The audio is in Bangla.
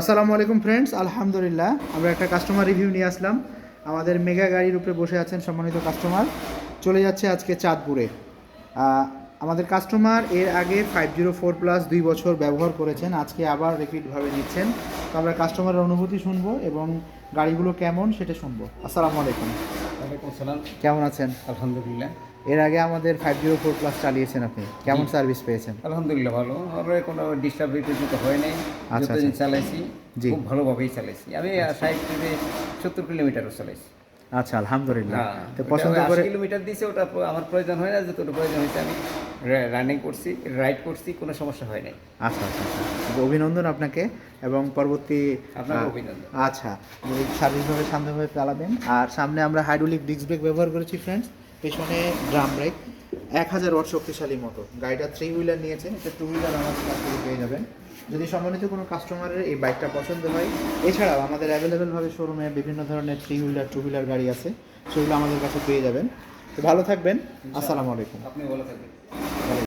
আসসালামু আলাইকুম ফ্রেন্ডস, আলহামদুলিল্লাহ আমরা একটা কাস্টমার রিভিউ নিয়ে আসলাম। আমাদের মেগা গাড়ির উপরে বসে আছেন সম্মানিত কাস্টমার। চলে যাচ্ছে আজকে চাঁদপুরে। আমাদের কাস্টমার এর আগে 504+ 2 বছর ব্যবহার করেছেন, আজকে আবার রিপিটভাবে নিচ্ছেন। তো আমরা কাস্টমারের অনুভূতি শুনবো এবং গাড়িগুলো কেমন সেটা শুনবো। আসসালামু আলাইকুম। ওয়ালাইকুম আসসালাম। কেমন আছেন? আলহামদুলিল্লাহ। এর আগে আমাদের 504+ চালিয়েছেন আপনি, কেমন সার্ভিস পেয়েছেন? আলহামদুলিল্লাহ ভালো। আমার কোনো ডিস্টার্বিলিটি তো হয় নাই। আচ্ছা, যতদিন আচ্ছা। চালাইছি জি। খুব ভালোভাবেই চালাইছি। আমি 60 থেকে 70 কিলোমিটারও চালাইছি। আচ্ছা, আলহামদুলিল্লাহ। হ্যাঁ, তো ওটা পছন্দ 80 করে কিলোমিটার দিয়েছে, ওটা আমার প্রয়োজন হয় না। যতটুকু প্রয়োজন হয়েছে আমি রানিং করছি, রাইড করছি, কোনো সমস্যা হয় নাই। আচ্ছা, আচ্ছা, আচ্ছা। তো অভিনন্দন আপনাকে এবং পরবর্তী আপনাকে অভিনন্দন। আচ্ছা, স্বাধীনভাবে শান্তভাবে চালাবেন। আর সামনে আমরা হাইড্রোলিক ডিস্ক ব্রেক ব্যবহার করেছি ফ্রেন্ডস, পেছনে ড্রাম ব্রেক। 1000 ওয়াট শক্তিশালী মোটর। গাড়িটা 3 হুইলার নিয়েছেন, এটা 2 হুইলার আমাদের কাছ থেকে পেয়ে যাবেন যদি সম্মানিত কোনো কাস্টমারের এই বাইকটা পছন্দ হয়। এছাড়াও আমাদের অ্যাভেলেবেলভাবে শোরুমে বিভিন্ন ধরনের 3 হুইলার 2 হুইলার গাড়ি আছে, সেগুলো আমাদের কাছে পেয়ে যাবেন। তো ভালো থাকবেন। আসসালামু আলাইকুম। আপনি ভালো থাকবেন।